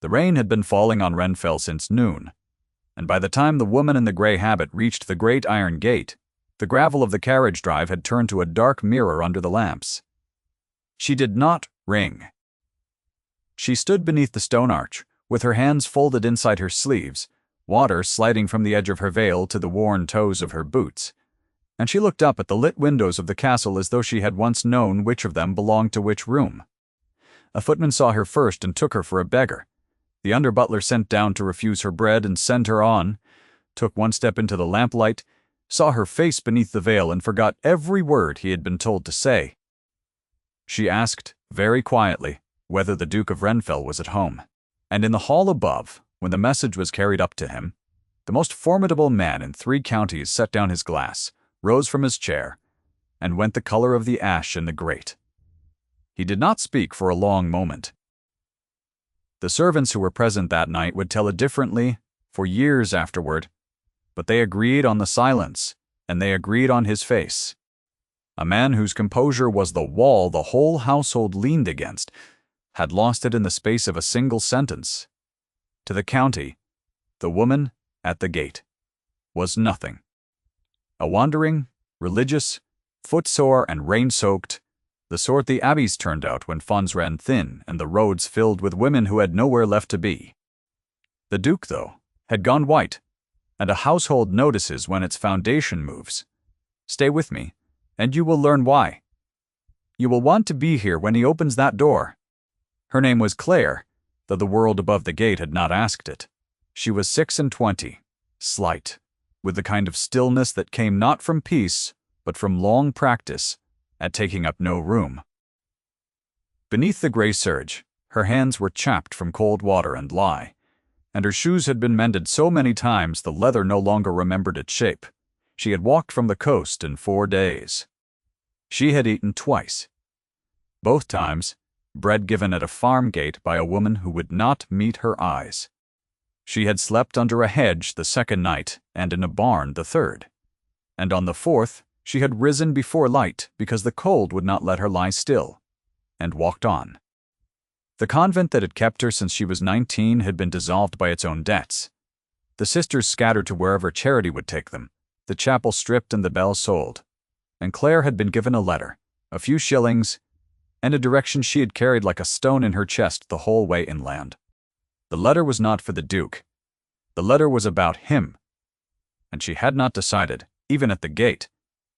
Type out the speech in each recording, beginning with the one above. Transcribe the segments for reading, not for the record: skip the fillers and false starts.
The rain had been falling on Renfell since noon, and by the time the woman in the grey habit reached the great iron gate, the gravel of the carriage drive had turned to a dark mirror under the lamps. She did not ring. She stood beneath the stone arch, with her hands folded inside her sleeves, water sliding from the edge of her veil to the worn toes of her boots, and she looked up at the lit windows of the castle as though she had once known which of them belonged to which room. A footman saw her first and took her for a beggar. The under-butler sent down to refuse her bread and send her on, took one step into the lamplight, saw her face beneath the veil and forgot every word he had been told to say. She asked, very quietly, whether the Duke of Renfell was at home, and in the hall above, when the message was carried up to him, the most formidable man in 3 counties set down his glass, rose from his chair, and went the color of the ash in the grate. He did not speak for a long moment. The servants who were present that night would tell it differently for years afterward, but they agreed on the silence, and they agreed on his face. A man whose composure was the wall the whole household leaned against had lost it in the space of a single sentence. To the county, the woman at the gate was nothing. A wandering, religious, footsore and rain-soaked, the sort the abbeys turned out when funds ran thin and the roads filled with women who had nowhere left to be. The Duke, though, had gone white, and a household notices when its foundation moves. Stay with me, and you will learn why. You will want to be here when he opens that door. Her name was Claire, though the world above the gate had not asked it. She was 26, slight, with the kind of stillness that came not from peace, but from long practice at taking up no room. Beneath the grey serge, her hands were chapped from cold water and lye, and her shoes had been mended so many times the leather no longer remembered its shape. She had walked from the coast in 4 days. She had eaten twice. Both times, bread given at a farm gate by a woman who would not meet her eyes. She had slept under a hedge the 2nd night and in a barn the 3rd. And on the 4th, she had risen before light because the cold would not let her lie still, and walked on. The convent that had kept her since she was 19 had been dissolved by its own debts. The sisters scattered to wherever charity would take them, the chapel stripped and the bell sold, and Claire had been given a letter, a few shillings, and a direction she had carried like a stone in her chest the whole way inland. The letter was not for the Duke. The letter was about him, and she had not decided, even at the gate,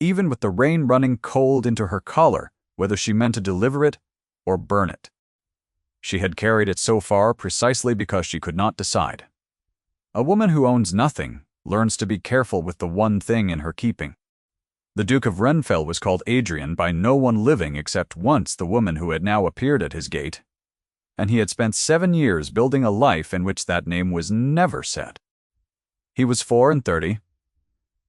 even with the rain running cold into her collar, whether she meant to deliver it or burn it. She had carried it so far precisely because she could not decide. A woman who owns nothing learns to be careful with the one thing in her keeping. The Duke of Renfell was called Adrian by no one living except once the woman who had now appeared at his gate, and he had spent 7 years building a life in which that name was never said. He was 34,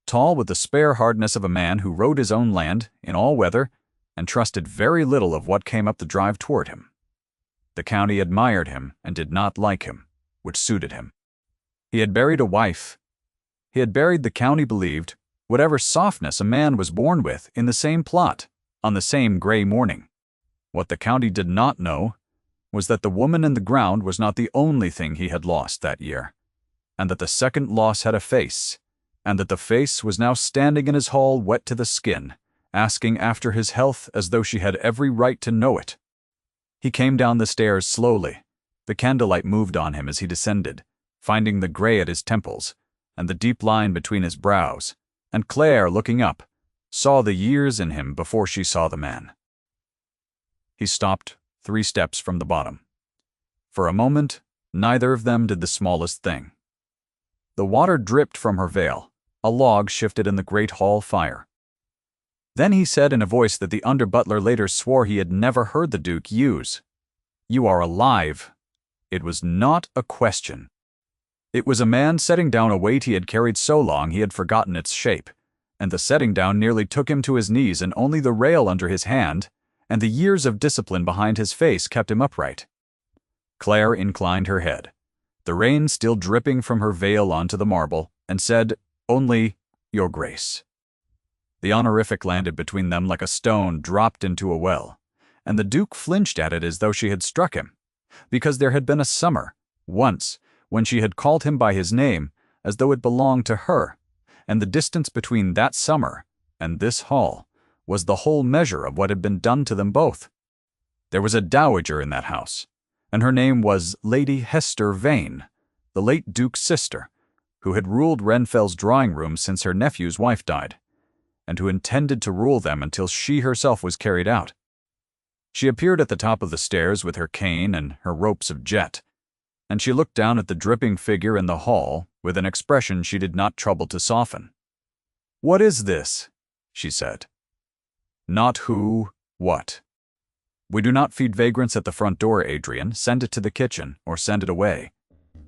tall with the spare hardness of a man who rode his own land in all weather and trusted very little of what came up the drive toward him. The county admired him and did not like him, which suited him. He had buried a wife. He had buried, the county believed, whatever softness a man was born with in the same plot, on the same grey morning. What the county did not know was that the woman in the ground was not the only thing he had lost that year, and that the second loss had a face, and that the face was now standing in his hall wet to the skin, asking after his health as though she had every right to know it. He came down the stairs slowly. The candlelight moved on him as he descended, finding the grey at his temples, and the deep line between his brows, and Claire, looking up, saw the years in him before she saw the man. He stopped 3 steps from the bottom. For a moment, neither of them did the smallest thing. The water dripped from her veil. A log shifted in the great hall fire. Then he said in a voice that the under-butler later swore he had never heard the Duke use, "You are alive." It was not a question. It was a man setting down a weight he had carried so long he had forgotten its shape, and the setting down nearly took him to his knees, and only the rail under his hand and the years of discipline behind his face kept him upright. Claire inclined her head, the rain still dripping from her veil onto the marble, and said, "Only, Your Grace." The honorific landed between them like a stone dropped into a well, and the Duke flinched at it as though she had struck him, because there had been a summer, Once, when she had called him by his name, as though it belonged to her, and the distance between that summer and this hall was the whole measure of what had been done to them both. There was a dowager in that house, and her name was Lady Hester Vane, the late Duke's sister, who had ruled Renfel's drawing room since her nephew's wife died, and who intended to rule them until she herself was carried out. She appeared at the top of the stairs with her cane and her ropes of jet, and she looked down at the dripping figure in the hall with an expression she did not trouble to soften. "What is this?" she said. "Not who, what. We do not feed vagrants at the front door, Adrian. Send it to the kitchen, or send it away."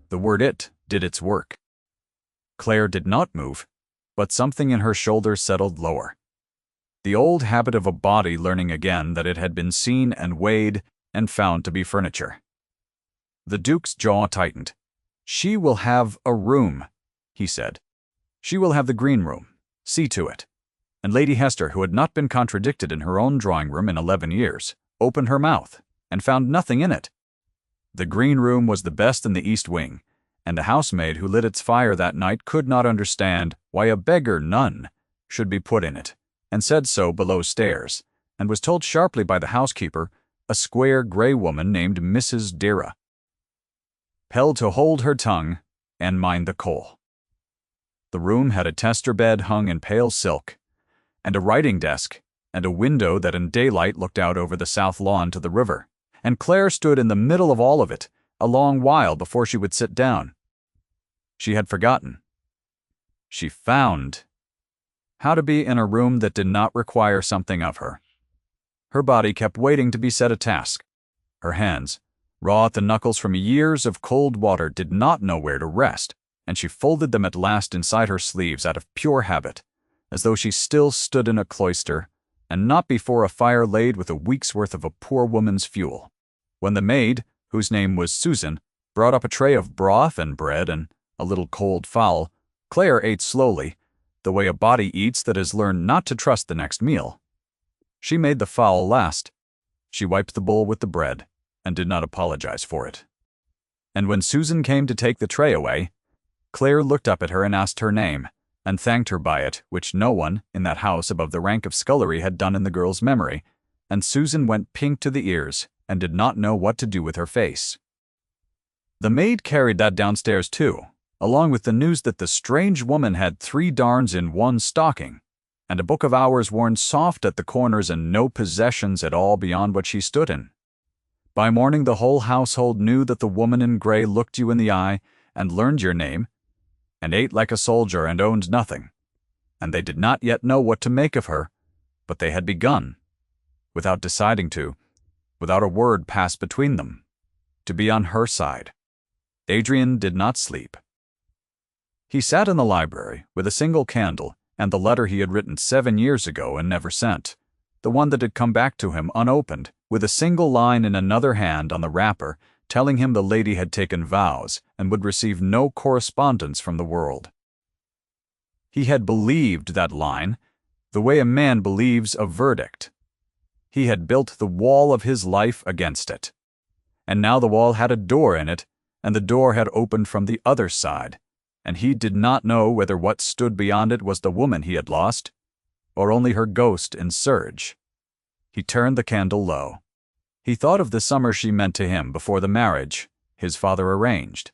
The word "it" did its work. Claire did not move, but something in her shoulders settled lower. The old habit of a body learning again that it had been seen and weighed and found to be furniture. The Duke's jaw tightened. "She will have a room," he said. "She will have the green room. See to it." And Lady Hester, who had not been contradicted in her own drawing room in 11 years, opened her mouth and found nothing in it. The green room was the best in the east wing, and the housemaid who lit its fire that night could not understand why a beggar nun should be put in it, and said so below stairs, and was told sharply by the housekeeper, a square grey woman named Mrs. Dira, "Pell to hold her tongue and mind the coal." The room had a tester bed hung in pale silk, and a writing desk, and a window that in daylight looked out over the south lawn to the river, and Claire stood in the middle of all of it a long while before she would sit down. She had forgotten. She found how to be in a room that did not require something of her. Her body kept waiting to be set a task. Her hands, raw at the knuckles from years of cold water, did not know where to rest, and she folded them at last inside her sleeves out of pure habit, as though she still stood in a cloister, and not before a fire laid with a week's worth of a poor woman's fuel. When the maid, whose name was Susan, brought up a tray of broth and bread and a little cold fowl, Claire ate slowly, the way a body eats that has learned not to trust the next meal. She made the fowl last. She wiped the bowl with the bread, and did not apologize for it. And when Susan came to take the tray away, Claire looked up at her and asked her name, and thanked her by it, which no one in that house above the rank of scullery had done in the girl's memory, and Susan went pink to the ears and did not know what to do with her face. The maid carried that downstairs too, along with the news that the strange woman had 3 darns in one stocking, and a book of hours worn soft at the corners and no possessions at all beyond what she stood in. By morning the whole household knew that the woman in grey looked you in the eye and learned your name, and ate like a soldier and owned nothing, and they did not yet know what to make of her, but they had begun, without deciding to, without a word passed between them, to be on her side. Adrian did not sleep. He sat in the library with a single candle and the letter he had written 7 years ago and never sent, the one that had come back to him unopened, with a single line in another hand on the wrapper telling him the lady had taken vows and would receive no correspondence from the world. He had believed that line the way a man believes a verdict. He had built the wall of his life against it, and now the wall had a door in it, and the door had opened from the other side, and he did not know whether what stood beyond it was the woman he had lost, or only her ghost in surge. He turned the candle low. He thought of the summer she meant to him before the marriage his father arranged,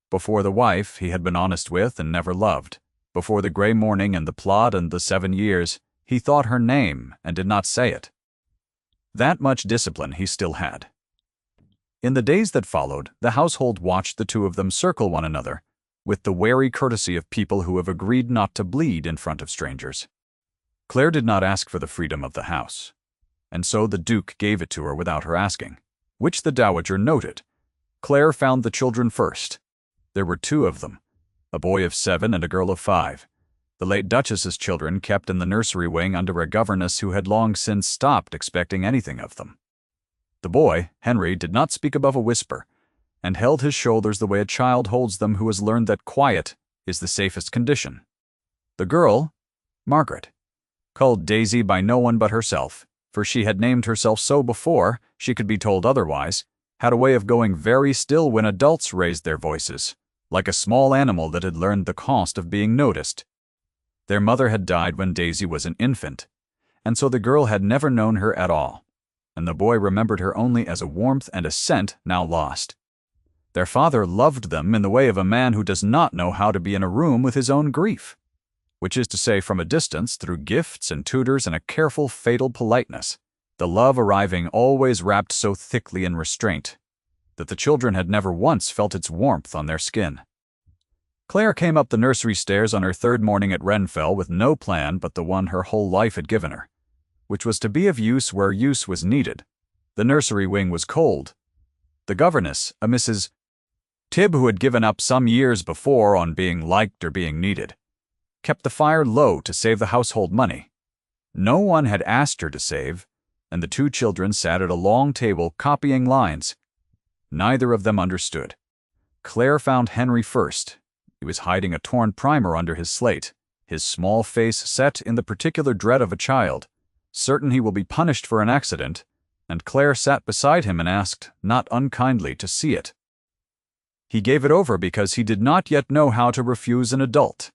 before the wife he had been honest with and never loved, before the gray morning and the plot and the 7 years. He thought her name and did not say it. That much discipline he still had. In the days that followed, the household watched the two of them circle one another, with the wary courtesy of people who have agreed not to bleed in front of strangers. Claire did not ask for the freedom of the house, and so the Duke gave it to her without her asking, which the dowager noted. Claire found the children first. There were 2 of them, a boy of 7 and a girl of 5. The late Duchess's children kept in the nursery wing under a governess who had long since stopped expecting anything of them. The boy, Henry, did not speak above a whisper, and held his shoulders the way a child holds them who has learned that quiet is the safest condition. The girl, Margaret, called Daisy by no one but herself, for she had named herself so before she could be told otherwise, had a way of going very still when adults raised their voices, like a small animal that had learned the cost of being noticed. Their mother had died when Daisy was an infant, and so the girl had never known her at all, and the boy remembered her only as a warmth and a scent now lost. Their father loved them in the way of a man who does not know how to be in a room with his own grief, which is to say from a distance through gifts and tutors and a careful, fatal politeness, the love arriving always wrapped so thickly in restraint that the children had never once felt its warmth on their skin. Claire came up the nursery stairs on her third morning at Renfell with no plan but the one her whole life had given her, which was to be of use where use was needed. The nursery wing was cold. The governess, a Mrs. Tibb who had given up some years before on being liked or being needed, kept the fire low to save the household money. No one had asked her to save, and the two children sat at a long table copying lines. Neither of them understood. Claire found Henry first. He was hiding a torn primer under his slate, his small face set in the particular dread of a child, certain he will be punished for an accident, and Claire sat beside him and asked, not unkindly, to see it. He gave it over because he did not yet know how to refuse an adult.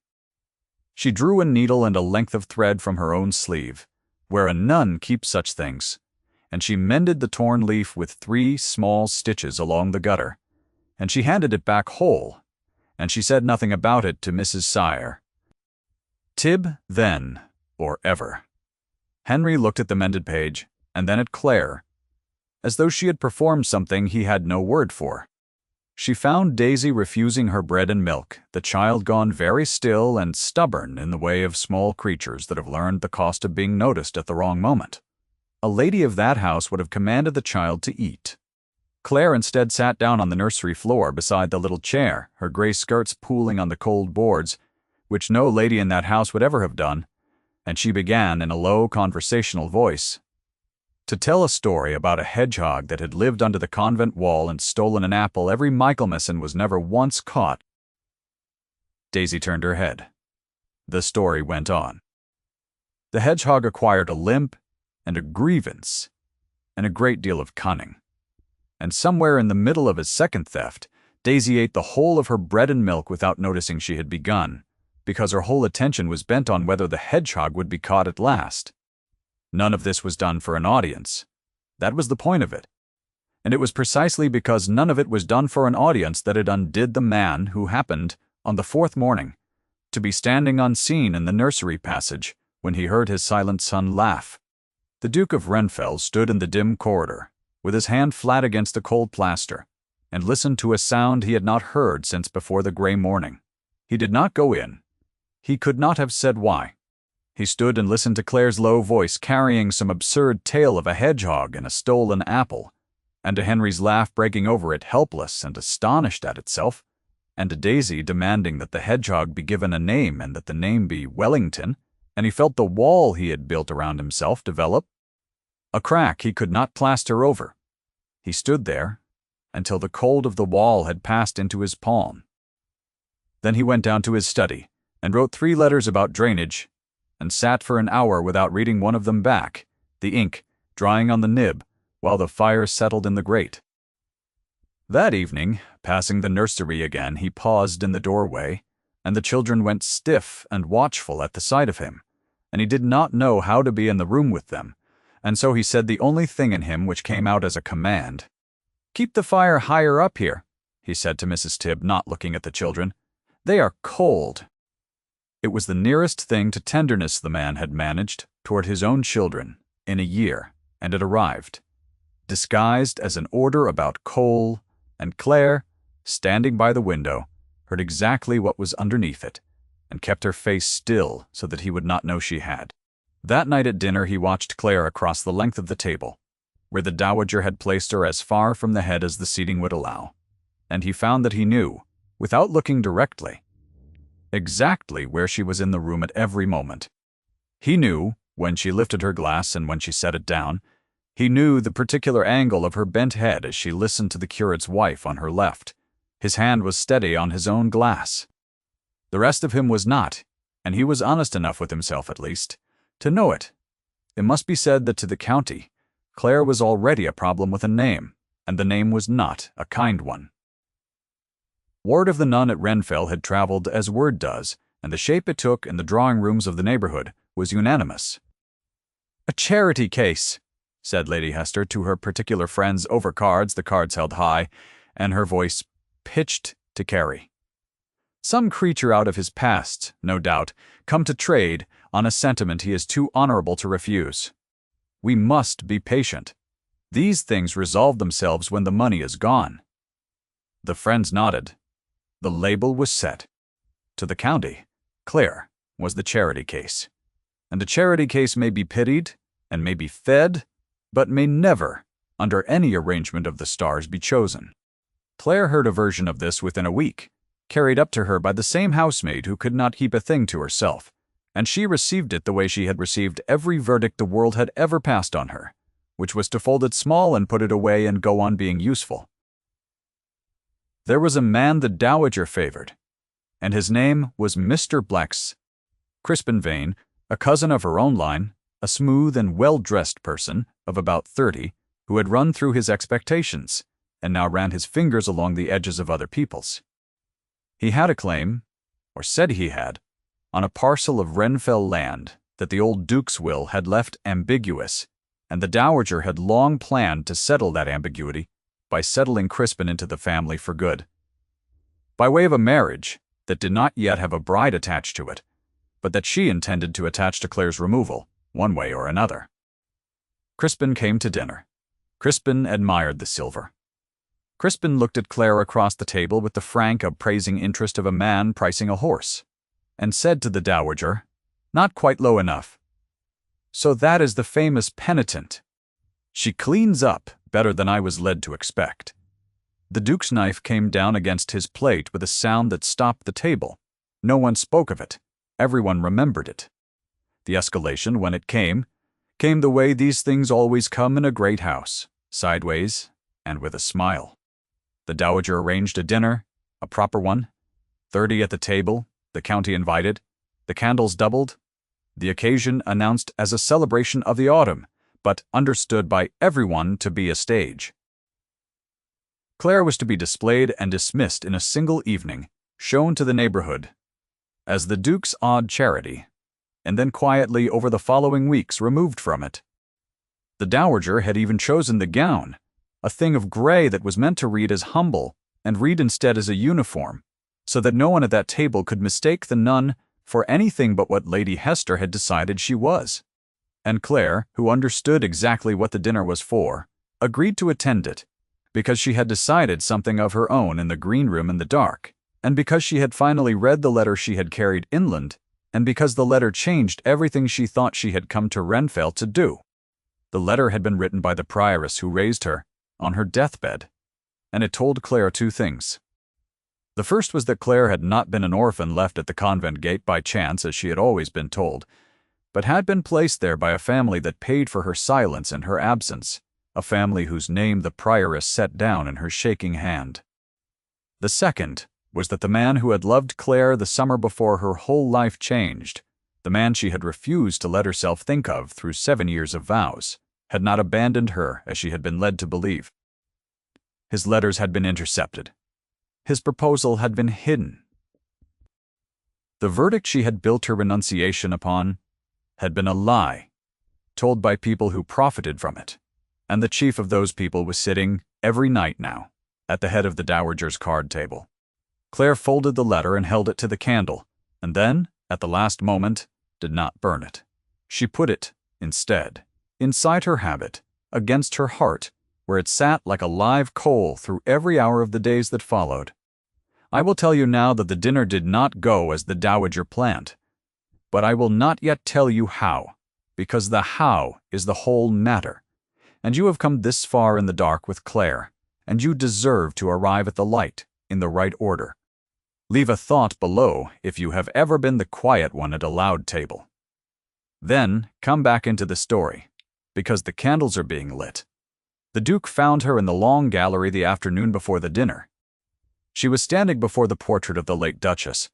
She drew a needle and a length of thread from her own sleeve, where a nun keeps such things, and she mended the torn leaf with 3 small stitches along the gutter, and she handed it back whole, and she said nothing about it to Mrs. Heir. Tibb then, or ever. Henry looked at the mended page, and then at Claire, as though she had performed something he had no word for. She found Daisy refusing her bread and milk, the child gone very still and stubborn in the way of small creatures that have learned the cost of being noticed at the wrong moment. A lady of that house would have commanded the child to eat. Claire instead sat down on the nursery floor beside the little chair, her gray skirts pooling on the cold boards, which no lady in that house would ever have done, and she began in a low conversational voice to tell a story about a hedgehog that had lived under the convent wall and stolen an apple every Michaelmas and was never once caught. Daisy turned her head. The story went on. The hedgehog acquired a limp and a grievance and a great deal of cunning. And somewhere in the middle of his second theft, Daisy ate the whole of her bread and milk without noticing she had begun, because her whole attention was bent on whether the hedgehog would be caught at last. None of this was done for an audience. That was the point of it. And it was precisely because none of it was done for an audience that it undid the man who happened, on the 4th morning, to be standing unseen in the nursery passage when he heard his silent son laugh. The Duke of Renfell stood in the dim corridor, with his hand flat against the cold plaster, and listened to a sound he had not heard since before the gray morning. He did not go in. He could not have said why. He stood and listened to Claire's low voice carrying some absurd tale of a hedgehog and a stolen apple, and to Henry's laugh breaking over it helpless and astonished at itself, and to Daisy demanding that the hedgehog be given a name and that the name be Wellington, and he felt the wall he had built around himself develop, a crack he could not plaster over. He stood there until the cold of the wall had passed into his palm. Then he went down to his study and wrote 3 letters about drainage, and sat for an hour without reading one of them back, the ink drying on the nib, while the fire settled in the grate. That evening, passing the nursery again, he paused in the doorway, and the children went stiff and watchful at the sight of him, and he did not know how to be in the room with them, and so he said the only thing in him which came out as a command. "Keep the fire higher up here," he said to Mrs. Tibb, not looking at the children. "They are cold." It was the nearest thing to tenderness the man had managed toward his own children in a year, and it arrived, disguised as an order about coal, and Claire, standing by the window, heard exactly what was underneath it, and kept her face still so that he would not know she had. That night at dinner he watched Claire across the length of the table, where the dowager had placed her as far from the head as the seating would allow, and he found that he knew, without looking directly, exactly where she was in the room at every moment. He knew when she lifted her glass and when she set it down. He knew the particular angle of her bent head as she listened to the curate's wife on her left. His hand was steady on his own glass. The rest of him was not, and he was honest enough with himself at least to know it. It must be said that to the county, Claire was already a problem with a name, and the name was not a kind one. Word of the nun at Renfell had traveled as word does, and the shape it took in the drawing rooms of the neighborhood was unanimous. "A charity case," said Lady Hester to her particular friends over cards, the cards held high, and her voice pitched to carry. "Some creature out of his past, no doubt, come to trade on a sentiment he is too honorable to refuse. We must be patient. These things resolve themselves when the money is gone." The friends nodded. The label was set. To the county, Claire was the charity case. And a charity case may be pitied and may be fed, but may never, under any arrangement of the stars, be chosen. Claire heard a version of this within a week, carried up to her by the same housemaid who could not keep a thing to herself, and she received it the way she had received every verdict the world had ever passed on her, which was to fold it small and put it away and go on being useful. There was a man the dowager favored, and his name was Mr. Blex. Crispin Vane, a cousin of her own line, a smooth and well-dressed person of about 30, who had run through his expectations, and now ran his fingers along the edges of other people's. He had a claim, or said he had, on a parcel of Renfell land that the old Duke's will had left ambiguous, and the dowager had long planned to settle that ambiguity by settling Crispin into the family for good, by way of a marriage that did not yet have a bride attached to it, but that she intended to attach to Claire's removal, one way or another. Crispin came to dinner. Crispin admired the silver. Crispin looked at Claire across the table with the frank, appraising interest of a man pricing a horse, and said to the dowager, not quite low enough, "So that is the famous penitent. She cleans up better than I was led to expect." The Duke's knife came down against his plate with a sound that stopped the table. No one spoke of it. Everyone remembered it. The escalation, when it came the way these things always come in a great house, sideways and with a smile. The dowager arranged a dinner, a proper one, 30 at the table, the county invited, the candles doubled, the occasion announced as a celebration of the autumn, but understood by everyone to be a stage. Claire was to be displayed and dismissed in a single evening, shown to the neighborhood as the Duke's odd charity, and then quietly over the following weeks removed from it. The dowager had even chosen the gown, a thing of gray that was meant to read as humble and read instead as a uniform, so that no one at that table could mistake the nun for anything but what Lady Hester had decided she was. And Claire, who understood exactly what the dinner was for, agreed to attend it, because she had decided something of her own in the green room in the dark, and because she had finally read the letter she had carried inland, and because the letter changed everything she thought she had come to Renfell to do. The letter had been written by the prioress who raised her on her deathbed, and it told Claire two things. The first was that Claire had not been an orphan left at the convent gate by chance, as she had always been told, but had been placed there by a family that paid for her silence and her absence, a family whose name the prioress set down in her shaking hand. The second was that the man who had loved Claire the summer before her whole life changed, the man she had refused to let herself think of through 7 years of vows, had not abandoned her as she had been led to believe. His letters had been intercepted. His proposal had been hidden. The verdict she had built her renunciation upon had been a lie, told by people who profited from it, and the chief of those people was sitting, every night now, at the head of the dowager's card table. Claire folded the letter and held it to the candle, and then, at the last moment, did not burn it. She put it, instead, inside her habit, against her heart, where it sat like a live coal through every hour of the days that followed. I will tell you now that the dinner did not go as the dowager planned, but I will not yet tell you how, because the how is the whole matter, and you have come this far in the dark with Claire, and you deserve to arrive at the light in the right order. Leave a thought below if you have ever been the quiet one at a loud table. Then come back into the story, because the candles are being lit. The Duke found her in the long gallery the afternoon before the dinner. She was standing before the portrait of the late Duchess,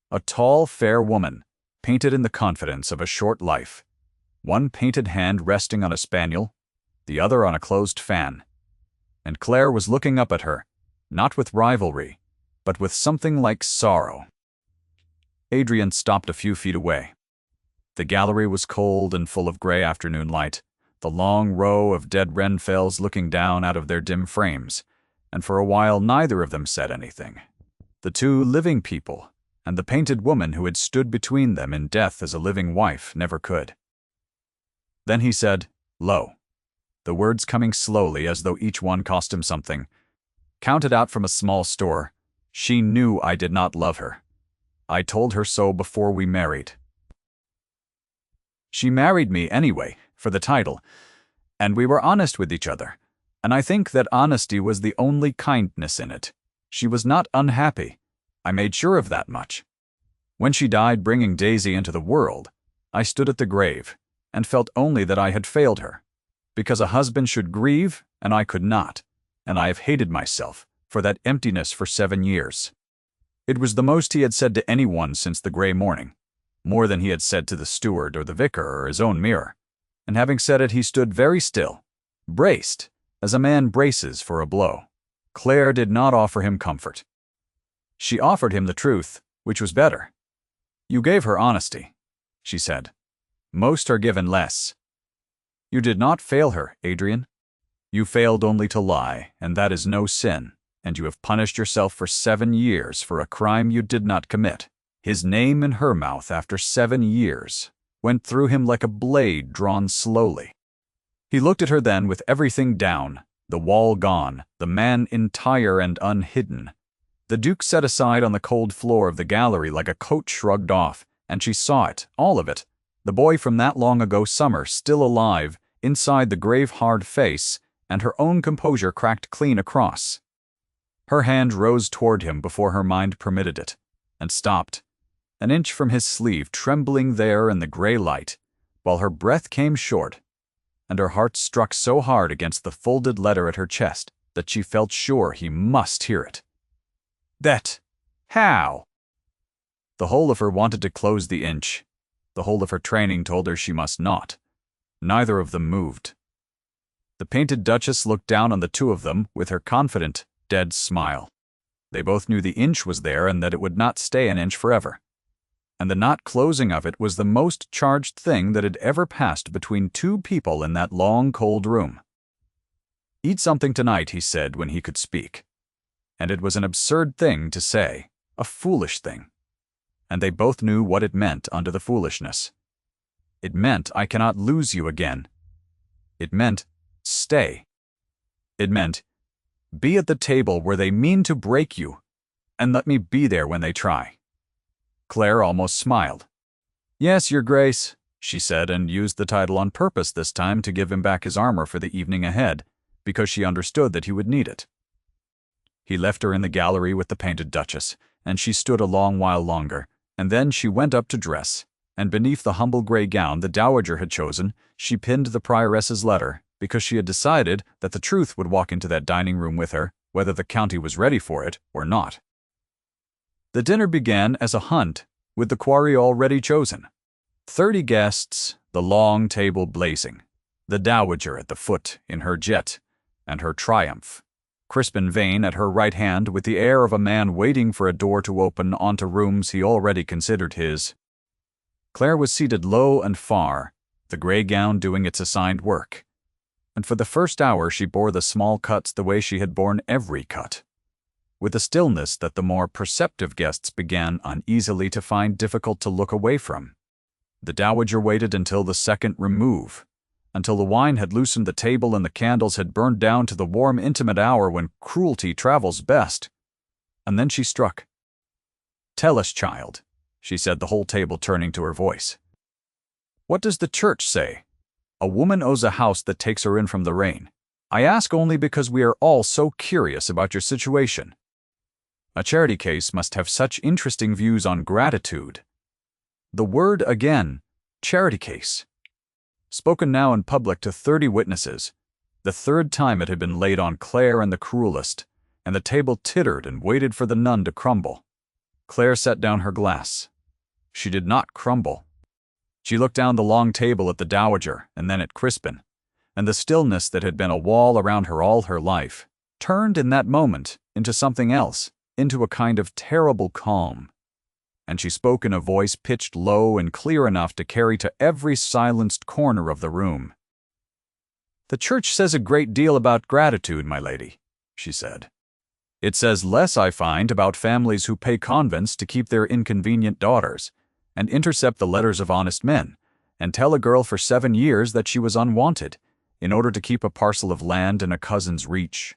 a tall, fair woman, painted in the confidence of a short life, one painted hand resting on a spaniel, the other on a closed fan. and Claire was looking up at her, not with rivalry, but with something like sorrow. Adrian stopped a few feet away. The gallery was cold and full of gray afternoon light, the long row of dead Renfells looking down out of their dim frames, and for a while neither of them said anything. The two living people and the painted woman who had stood between them in death as a living wife never could. Then he said, "Lo," the words coming slowly as though each one cost him something. Counted out from a small store, "She knew I did not love her. I told her so before we married. She married me anyway, for the title, and we were honest with each other, and I think that honesty was the only kindness in it. She was not unhappy. I made sure of that much. When she died bringing Daisy into the world, I stood at the grave and felt only that I had failed her, because a husband should grieve and I could not, and I have hated myself for that emptiness for 7 years. It was the most he had said to anyone since the gray morning, more than he had said to the steward or the vicar or his own mirror, and having said it he stood very still, braced, as a man braces for a blow. Claire did not offer him comfort. She offered him the truth, which was better. "You gave her honesty," she said. "Most are given less. You did not fail her, Adrian. You failed only to lie, and that is no sin, and you have punished yourself for 7 years for a crime you did not commit." His name in her mouth after 7 years went through him like a blade drawn slowly. He looked at her then with everything down, the wall gone, the man entire and unhidden. The Duke set aside on the cold floor of the gallery like a coat shrugged off, and she saw it, all of it, the boy from that long-ago summer still alive, inside the grave-hard face, and her own composure cracked clean across. Her hand rose toward him before her mind permitted it, and stopped, an inch from his sleeve, trembling there in the gray light, while her breath came short, and her heart struck so hard against the folded letter at her chest that she felt sure he must hear it. "That? How?" The whole of her wanted to close the inch. The whole of her training told her she must not. Neither of them moved. The painted Duchess looked down on the two of them with her confident, dead smile. They both knew the inch was there and that it would not stay an inch forever. And the not closing of it was the most charged thing that had ever passed between two people in that long, cold room. "Eat something tonight," he said when he could speak. And it was an absurd thing to say, a foolish thing. And they both knew what it meant under the foolishness. It meant, "I cannot lose you again." It meant, "Stay." It meant, "Be at the table where they mean to break you, and let me be there when they try." Claire almost smiled. "Yes, Your Grace," she said, and used the title on purpose this time to give him back his armor for the evening ahead, because she understood that he would need it. He left her in the gallery with the painted Duchess, and she stood a long while longer, and then she went up to dress, and beneath the humble gray gown the dowager had chosen, she pinned the prioress's letter, because she had decided that the truth would walk into that dining room with her, whether the county was ready for it or not. The dinner began as a hunt, with the quarry already chosen. 30 guests, the long table blazing, the dowager at the foot in her jet, and her triumph. Crispin Vane at her right hand with the air of a man waiting for a door to open onto rooms he already considered his. Claire was seated low and far, the gray gown doing its assigned work. And for the first hour she bore the small cuts the way she had borne every cut, with a stillness that the more perceptive guests began uneasily to find difficult to look away from. The dowager waited until the second remove, until the wine had loosened the table and the candles had burned down to the warm, intimate hour when cruelty travels best. And then she struck. "Tell us, child," she said, the whole table turning to her voice. "What does the church say? A woman owes a house that takes her in from the rain. I ask only because we are all so curious about your situation. A charity case must have such interesting views on gratitude." The word again, charity case. Spoken now in public to 30 witnesses, the third time it had been laid on Claire and the cruelest, and the table tittered and waited for the nun to crumble. Claire set down her glass. She did not crumble. She looked down the long table at the dowager and then at Crispin, and the stillness that had been a wall around her all her life turned in that moment into something else, into a kind of terrible calm. And she spoke in a voice pitched low and clear enough to carry to every silenced corner of the room. "The Church says a great deal about gratitude, my lady," she said. "It says less, I find, about families who pay convents to keep their inconvenient daughters, and intercept the letters of honest men, and tell a girl for 7 years that she was unwanted, in order to keep a parcel of land in a cousin's reach."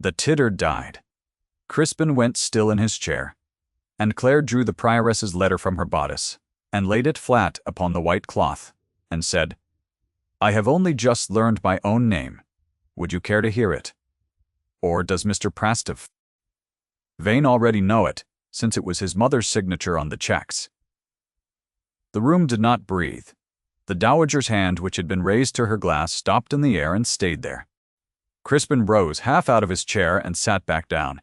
The titter died. Crispin went still in his chair, and Claire drew the prioress's letter from her bodice, and laid it flat upon the white cloth, and said, "I have only just learned my own name. Would you care to hear it? Or does Mr. Prastiff? Vane already know it, since it was his mother's signature on the checks." The room did not breathe. The dowager's hand, which had been raised to her glass, stopped in the air and stayed there. Crispin rose half out of his chair and sat back down.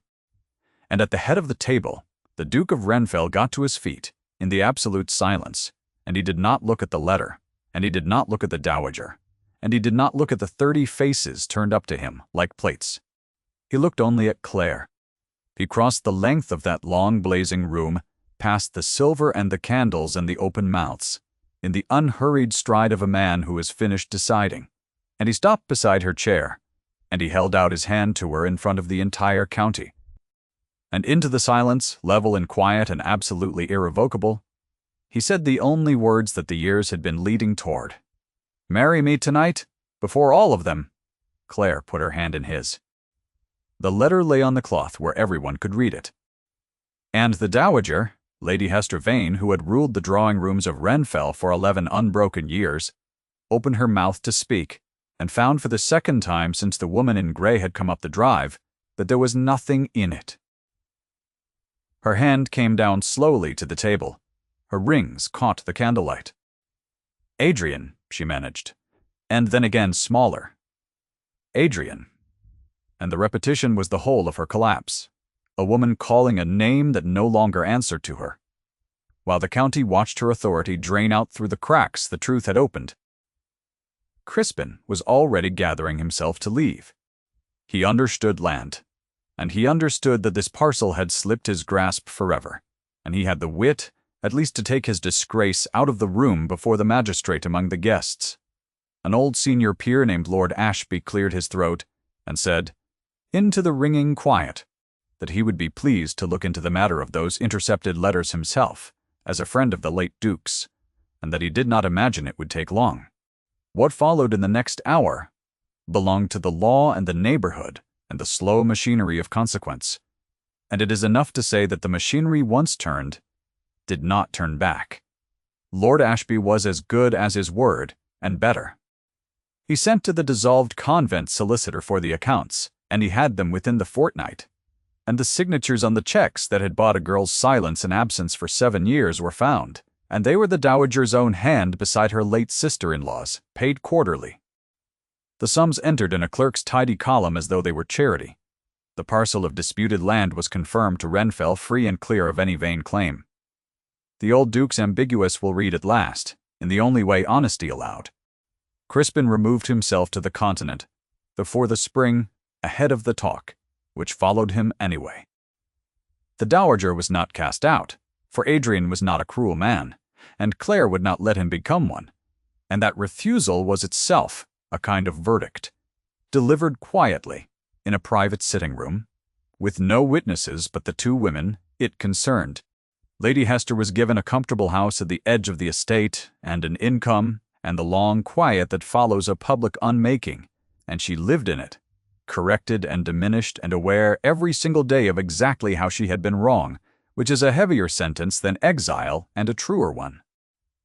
And at the head of the table, the Duke of Renfell got to his feet, in the absolute silence, and he did not look at the letter, and he did not look at the dowager, and he did not look at the 30 faces turned up to him like plates. He looked only at Claire. He crossed the length of that long blazing room, past the silver and the candles and the open mouths, in the unhurried stride of a man who has finished deciding, and he stopped beside her chair, and he held out his hand to her in front of the entire county. And into the silence, level and quiet and absolutely irrevocable, he said the only words that the years had been leading toward. "Marry me tonight, before all of them." Claire put her hand in his. The letter lay on the cloth where everyone could read it. And the dowager, Lady Hester Vane, who had ruled the drawing-rooms of Renfell for 11 unbroken years, opened her mouth to speak, and found for the second time since the woman in grey had come up the drive that there was nothing in it. Her hand came down slowly to the table. Her rings caught the candlelight. "Adrian," she managed, and then again smaller. "Adrian." And the repetition was the whole of her collapse, a woman calling a name that no longer answered to her, while the county watched her authority drain out through the cracks the truth had opened. Crispin was already gathering himself to leave. He understood land, and he understood that this parcel had slipped his grasp forever, and he had the wit, at least, to take his disgrace out of the room before the magistrate among the guests. An old senior peer named Lord Ashby cleared his throat and said, into the ringing quiet, that he would be pleased to look into the matter of those intercepted letters himself, as a friend of the late Duke's, and that he did not imagine it would take long. What followed in the next hour belonged to the law and the neighborhood and the slow machinery of consequence, and it is enough to say that the machinery once turned did not turn back. Lord Ashby was as good as his word, and better. He sent to the dissolved convent solicitor for the accounts, and he had them within the fortnight, and the signatures on the checks that had bought a girl's silence and absence for 7 years were found, and they were the dowager's own hand beside her late sister-in-law's, paid quarterly. The sums entered in a clerk's tidy column as though they were charity. The parcel of disputed land was confirmed to Renfell free and clear of any vain claim. The old Duke's ambiguous will read at last, in the only way honesty allowed. Crispin removed himself to the continent, before the spring, ahead of the talk, which followed him anyway. The dowager was not cast out, for Adrian was not a cruel man, and Claire would not let him become one, and that refusal was itself a kind of verdict, delivered quietly, in a private sitting-room, with no witnesses but the 2 women it concerned. Lady Hester was given a comfortable house at the edge of the estate, and an income, and the long quiet that follows a public unmaking, and she lived in it, corrected and diminished and aware every single day of exactly how she had been wrong, which is a heavier sentence than exile and a truer one.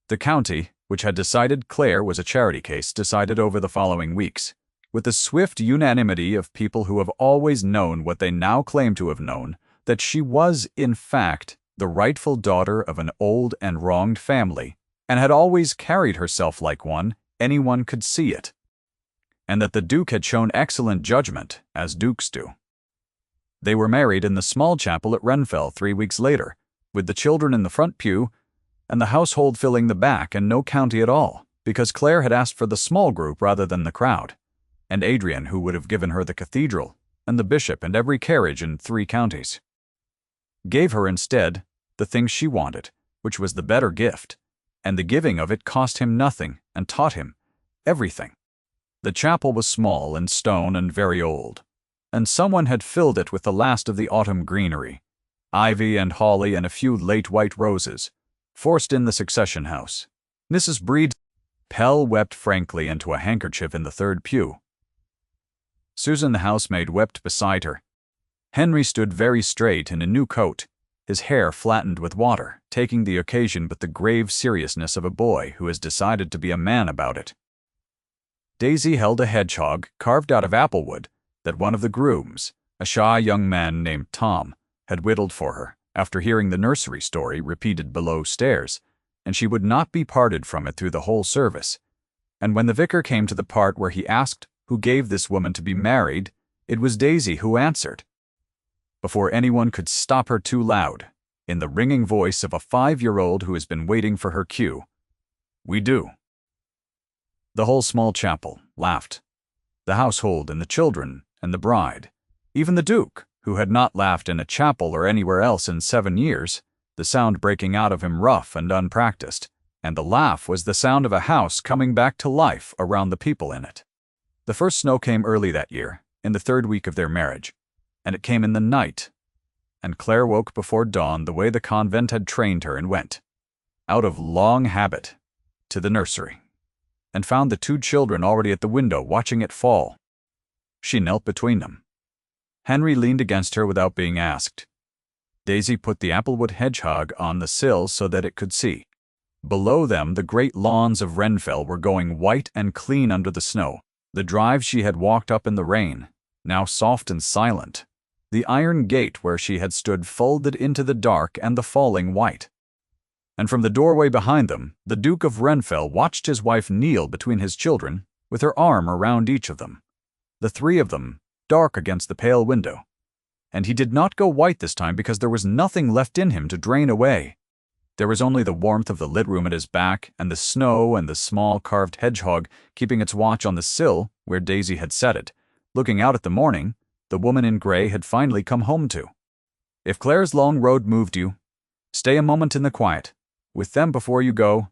The county, which had decided Claire was a charity case, decided over the following weeks, with the swift unanimity of people who have always known what they now claim to have known, that she was, in fact, the rightful daughter of an old and wronged family, and had always carried herself like one. Anyone could see it, and that the Duke had shown excellent judgment, as dukes do. They were married in the small chapel at Renfell 3 weeks later, with the children in the front pew, and the household filling the back, and no county at all, because Claire had asked for the small group rather than the crowd, and Adrian, who would have given her the cathedral, and the bishop and every carriage in 3 counties. Gave her instead the thing she wanted, which was the better gift, and the giving of it cost him nothing and taught him everything. The chapel was small and stone and very old, and someone had filled it with the last of the autumn greenery, ivy and holly and a few late white roses, forced in the succession house. Mrs. Breed Pell wept frankly into a handkerchief in the 3rd pew. Susan the housemaid wept beside her. Henry stood very straight in a new coat, his hair flattened with water, taking the occasion with the grave seriousness of a boy who has decided to be a man about it. Daisy held a hedgehog carved out of apple wood that one of the grooms, a shy young man named Tom, had whittled for her after hearing the nursery story repeated below stairs, and she would not be parted from it through the whole service. And when the vicar came to the part where he asked who gave this woman to be married, it was Daisy who answered, before anyone could stop her too loud, in the ringing voice of a 5-year-old who has been waiting for her cue, "We do." The whole small chapel laughed, the household and the children and the bride, even the Duke, who had not laughed in a chapel or anywhere else in 7 years, the sound breaking out of him rough and unpracticed, and the laugh was the sound of a house coming back to life around the people in it. The first snow came early that year, in the 3rd week of their marriage, and it came in the night, and Claire woke before dawn the way the convent had trained her and went, out of long habit, to the nursery, and found the 2 children already at the window watching it fall. She knelt between them. Henry leaned against her without being asked. Daisy put the applewood hedgehog on the sill so that it could see. Below them the great lawns of Renfell were going white and clean under the snow, the drive she had walked up in the rain, now soft and silent, the iron gate where she had stood folded into the dark and the falling white. And from the doorway behind them, the Duke of Renfell watched his wife kneel between his children, with her arm around each of them, the 3 of them dark against the pale window. And he did not go white this time because there was nothing left in him to drain away. There was only the warmth of the lit room at his back, and the snow and the small carved hedgehog keeping its watch on the sill where Daisy had set it, looking out at the morning the woman in gray had finally come home to. If Claire's long road moved you, stay a moment in the quiet, with them before you go,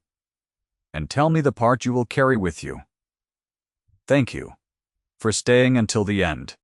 and tell me the part you will carry with you. Thank you for staying until the end.